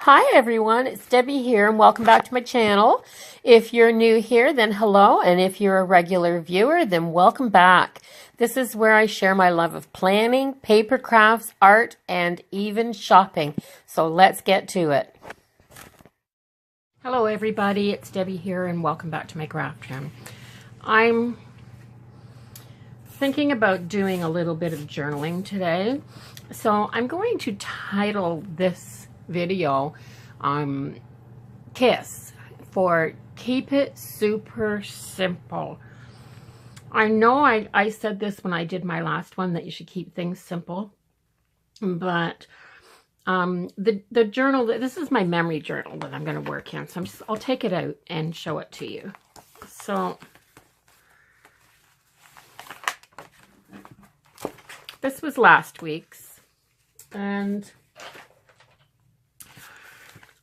Hi everyone, it's Debbie here and welcome back to my channel. If you're new here, then hello, and if you're a regular viewer, then welcome back. This is where I share my love of planning, paper crafts, art, and even shopping. So let's get to it. Hello everybody, it's Debbie here and welcome back to my craft room. I'm thinking about doing a little bit of journaling today. So I'm going to title this video KISS for Keep It Super Simple. I know I said this when I did my last one that you should keep things simple, but the journal, this is my memory journal that I'm going to work in, so I'll take it out and show it to you. So this was last week's, and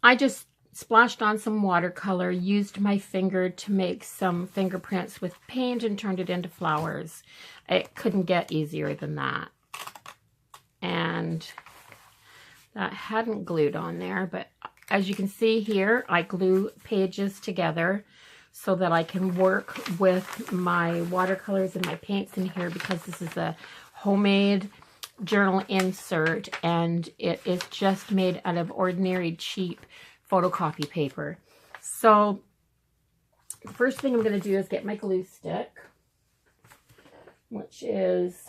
I just splashed on some watercolor, used my finger to make some fingerprints with paint and turned it into flowers. It couldn't get easier than that. And that hadn't glued on there, but as you can see here, I glue pages together so that I can work with my watercolors and my paints in here, because this is a homemade journal insert and it is just made out of ordinary cheap photocopy paper. So the first thing I'm going to do is get my glue stick, which is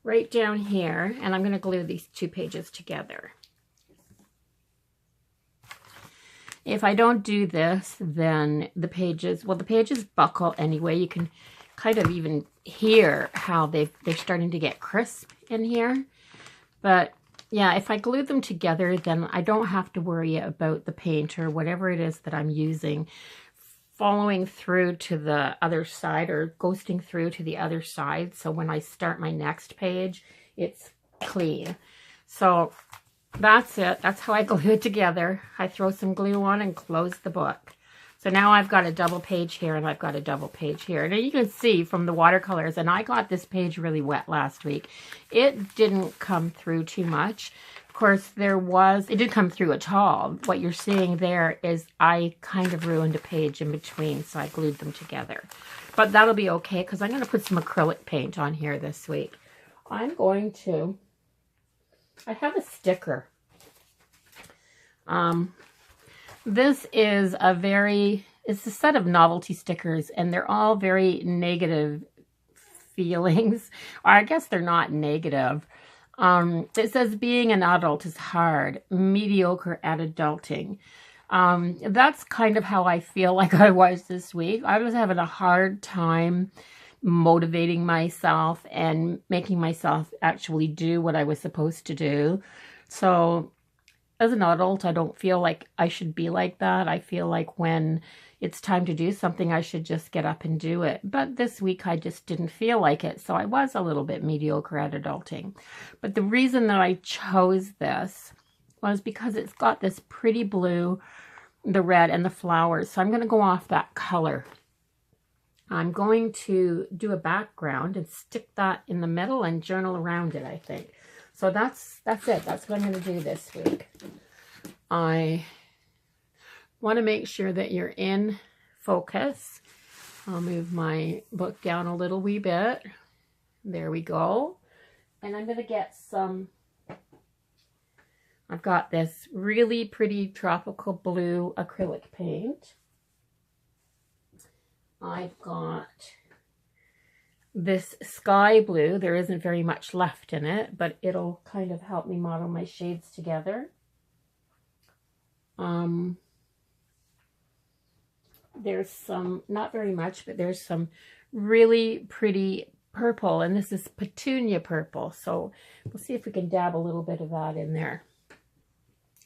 right down here, and I'm going to glue these two pages together. If I don't do this, then the pages buckle anyway. You can kind of even hear how they're starting to get crisp in here. But yeah, if I glue them together, then I don't have to worry about the paint or whatever it is that I'm using following through to the other side or ghosting through to the other side. So when I start my next page, it's clean. So that's it. That's how I glue it together. I throw some glue on and close the book. So now I've got a double page here and I've got a double page here. And you can see from the watercolors, and I got this page really wet last week. It didn't come through too much. Of course, it didn't come through at all. What you're seeing there is I kind of ruined a page in between, so I glued them together. But that'll be okay, because I'm going to put some acrylic paint on here this week. I have a sticker. This is it's a set of novelty stickers, and they're all very negative feelings. Or I guess they're not negative. It says, being an adult is hard, mediocre at adulting. That's kind of how I feel like I was this week. I was having a hard time motivating myself and making myself actually do what I was supposed to do. So as an adult, I don't feel like I should be like that. I feel like when it's time to do something, I should just get up and do it. But this week, I just didn't feel like it. So I was a little bit mediocre at adulting. But the reason that I chose this was because it's got this pretty blue, the red, and the flowers. So I'm going to go off that color. I'm going to do a background and stick that in the middle and journal around it, I think. So that's it. That's what I'm going to do this week. I want to make sure that you're in focus. I'll move my book down a little wee bit. There we go. And I'm going to get I've got this really pretty tropical blue acrylic paint. I've got this sky blue. There isn't very much left in it, but it'll kind of help me model my shades together. There's some, not very much, but there's some really pretty purple, and this is petunia purple. So we'll see if we can dab a little bit of that in there.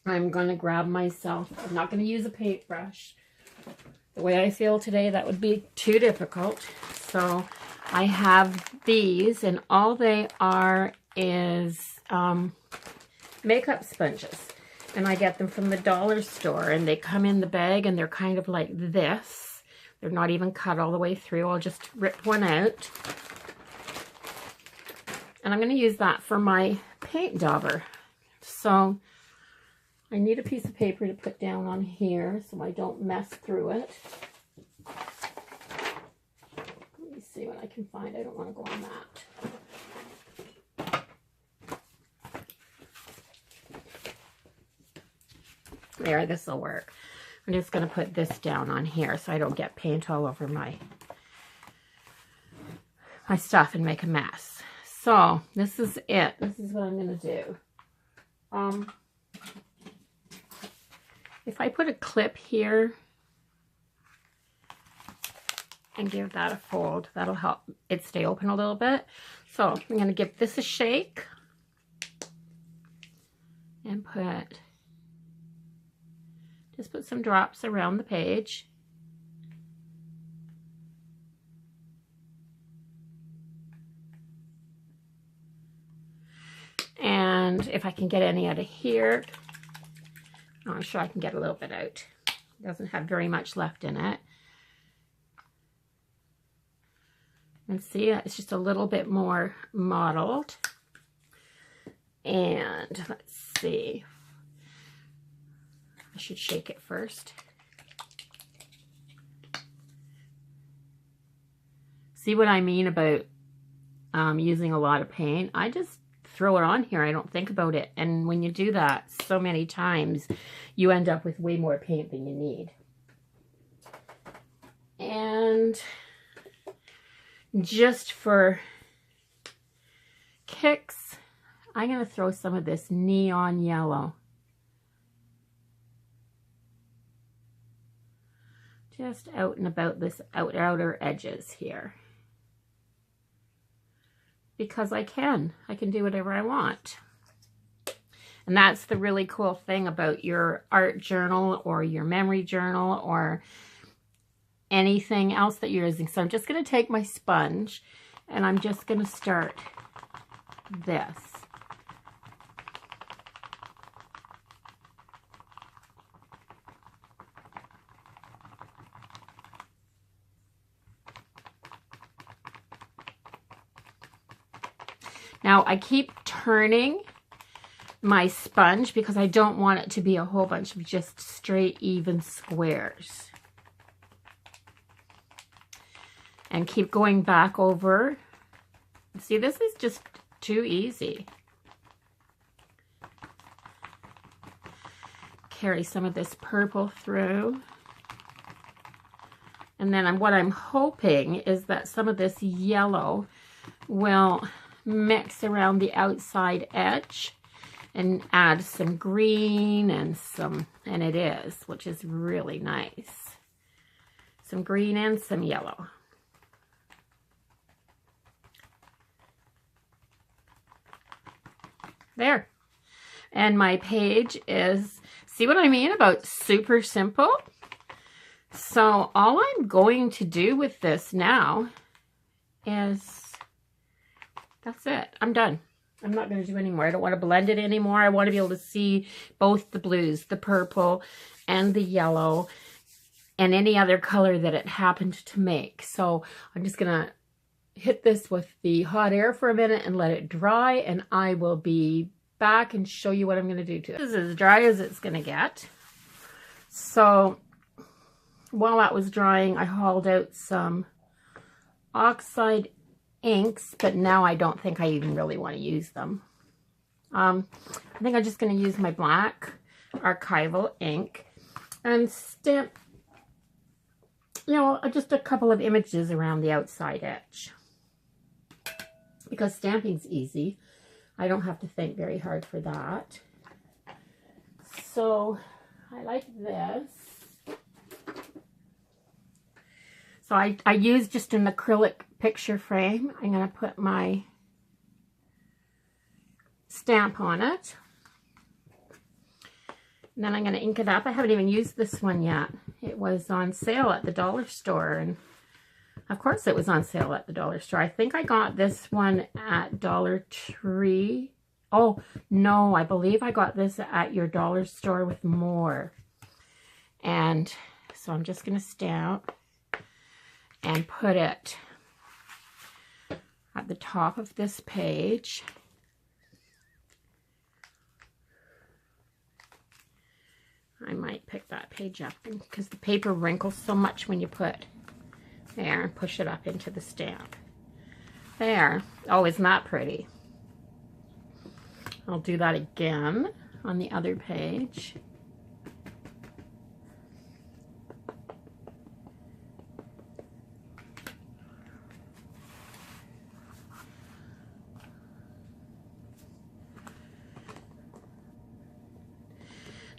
I'm going to grab myself, I'm not going to use a paintbrush. The way I feel today, that would be too difficult. So I have these, and all they are is makeup sponges. And I get them from the dollar store, and they come in the bag, and they're kind of like this. They're not even cut all the way through. I'll just rip one out. And I'm going to use that for my paint dauber. So I need a piece of paper to put down on here so I don't mess through it. Let me see what I can find. I don't want to go on that. There, this will work. I'm just going to put this down on here so I don't get paint all over my stuff and make a mess. So this is it. This is what I'm going to do. If I put a clip here and give that a fold, that'll help it stay open a little bit. So I'm going to give this a shake and just put some drops around the page. And if I can get any out of here, I'm sure I can get a little bit out. It doesn't have very much left in it. And see, it's just a little bit more mottled. And let's see. I should shake it first. See what I mean about using a lot of paint? I just throw it on here. I don't think about it. And when you do that so many times, you end up with way more paint than you need. And just for kicks, I'm going to throw some of this neon yellow. Just out and about this outer edges here. Because I can do whatever I want. And that's the really cool thing about your art journal or your memory journal or anything else that you're using. So I'm just going to take my sponge and I'm just going to start this. Now I keep turning my sponge because I don't want it to be a whole bunch of just straight even squares. And keep going back over. See, this is just too easy. Carry some of this purple through. And then what I'm hoping is that some of this yellow will mix around the outside edge and add some green and it is, which is really nice. Some green and some yellow. There. And my page is, see what I mean about super simple? So all I'm going to do with this now is, that's it. I'm done. I'm not going to do any more. I don't want to blend it anymore. I want to be able to see both the blues, the purple and the yellow, and any other color that it happened to make. So I'm just going to hit this with the hot air for a minute and let it dry, and I will be back and show you what I'm going to do to it. This is as dry as it's going to get. So while that was drying, I hauled out some oxide inks, but now I don't think I even really want to use them. I think I'm just going to use my black archival ink and stamp, you know, just a couple of images around the outside edge. Because stamping's easy. I don't have to think very hard for that. So I like this. So I use just an acrylic picture frame. I'm going to put my stamp on it. And then I'm going to ink it up. I haven't even used this one yet. It was on sale at the dollar store. And of course it was on sale at the dollar store. I think I got this one at Dollar Tree. Oh, no, I believe I got this at your dollar store with more. And so I'm just going to stamp and put it at the top of this page. I might pick that page up because the paper wrinkles so much when you put there and push it up into the stamp. There. Oh, isn't that pretty? I'll do that again on the other page.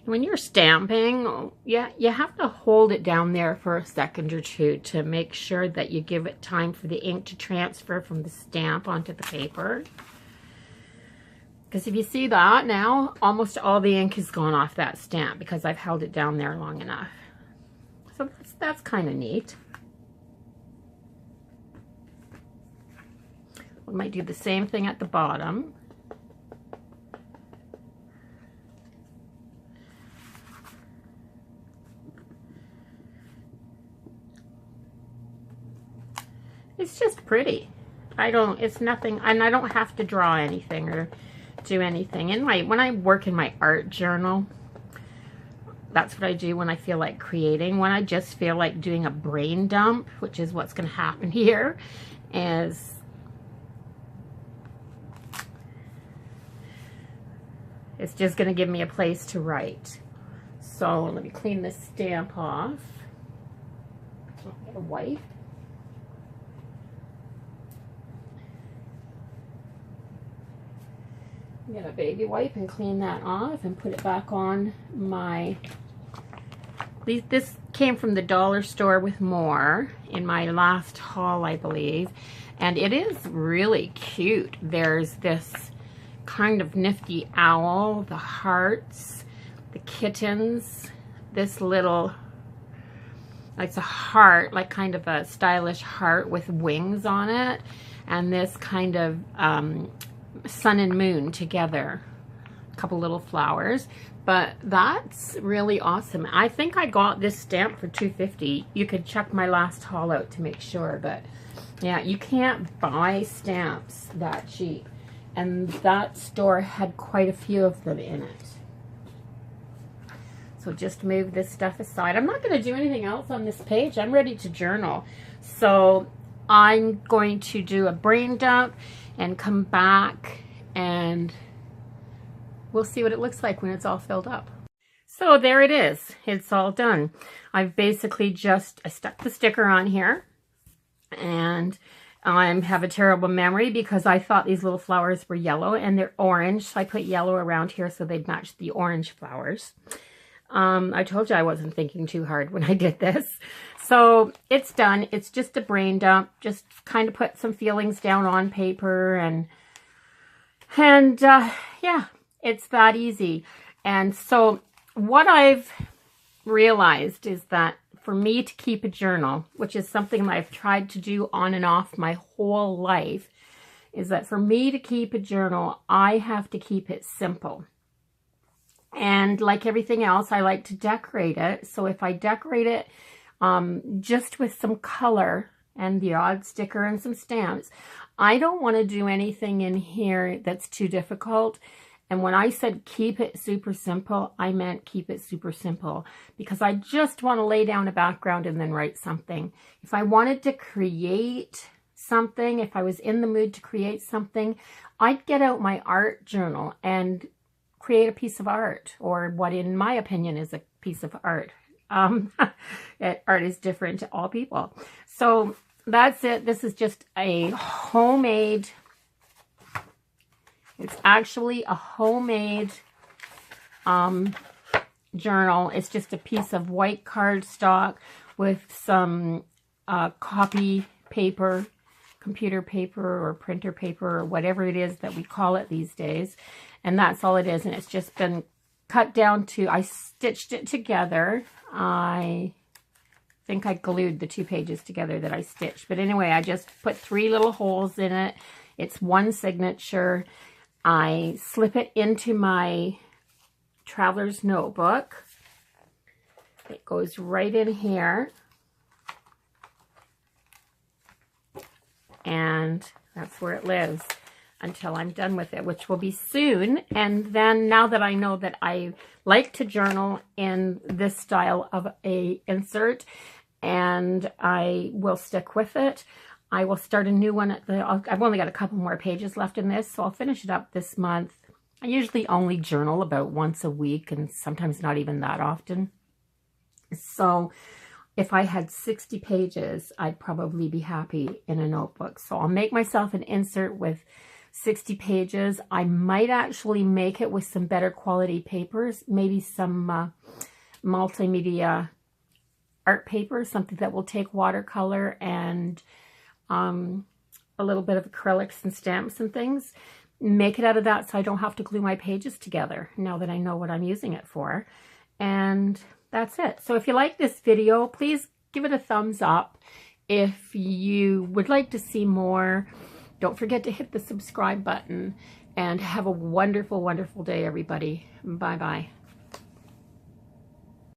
When you're stamping, yeah, you have to hold it down there for a second or two to make sure that you give it time for the ink to transfer from the stamp onto the paper. Because if you see that now, almost all the ink has gone off that stamp because I've held it down there long enough. So that's kind of neat. We might do the same thing at the bottom. It's just pretty. It's nothing, and I don't have to draw anything or do anything. When I work in my art journal, that's what I do when I feel like creating. When I just feel like doing a brain dump, which is what's going to happen here, is it's just going to give me a place to write. So let me clean this stamp off. Get a wipe. Get a baby wipe and clean that off and put it back on my... This came from the dollar store with more in my last haul, I believe. And it is really cute. There's this kind of nifty owl, the hearts, the kittens, this little... It's a heart, like kind of a stylish heart with wings on it. And this kind of... sun and moon together, a couple little flowers, but that's really awesome. I think I got this stamp for $2.50. You could check my last haul out to make sure, but yeah, you can't buy stamps that cheap, and that store had quite a few of them in it. So just move this stuff aside. I'm not going to do anything else on this page. I'm ready to journal, so I'm going to do a brain dump and come back and we'll see what it looks like when it's all filled up. So there it is. It's all done. I've basically just stuck the sticker on here, and I have a terrible memory because I thought these little flowers were yellow and they're orange, so I put yellow around here so they'd match the orange flowers. I told you I wasn't thinking too hard when I did this. So it's done. It's just a brain dump. Just kind of put some feelings down on paper and yeah, it's that easy. And so what I've realized is that for me to keep a journal, which is something that I've tried to do on and off my whole life, is that for me to keep a journal, I have to keep it simple. And like everything else, I like to decorate it. So if I decorate it just with some color and the odd sticker and some stamps, I don't want to do anything in here that's too difficult. And when I said keep it super simple, I meant keep it super simple, because I just want to lay down a background and then write something. If I wanted to create something, if I was in the mood to create something, I'd get out my art journal and create a piece of art, or what in my opinion is a piece of art. Art is different to all people. So that's it. This is just a homemade, it's actually a homemade journal. It's just a piece of white cardstock with some copy paper, computer paper or printer paper or whatever it is that we call it these days. And that's all it is. And it's just been cut down to, I stitched it together. I think I glued the 2 pages together that I stitched. But anyway, I just put 3 little holes in it. It's 1 signature. I slip it into my traveler's notebook. It goes right in here. And that's where it lives. until I'm done with it, which will be soon. And then now that I know that I like to journal in this style of a insert, and I will stick with it, I will start a new one. I've only got a couple more pages left in this, so I'll finish it up this month. I usually only journal about once a week, and sometimes not even that often. So if I had 60 pages, I'd probably be happy in a notebook. So I'll make myself an insert with 60 pages. I might actually make it with some better quality papers, maybe some multimedia art paper, something that will take watercolor and a little bit of acrylics and stamps and things. Make it out of that so I don't have to glue my pages together now that I know what I'm using it for. And that's it. So if you like this video, please give it a thumbs up. If you would like to see more, don't forget to hit the subscribe button, and have a wonderful, wonderful day, everybody. Bye-bye.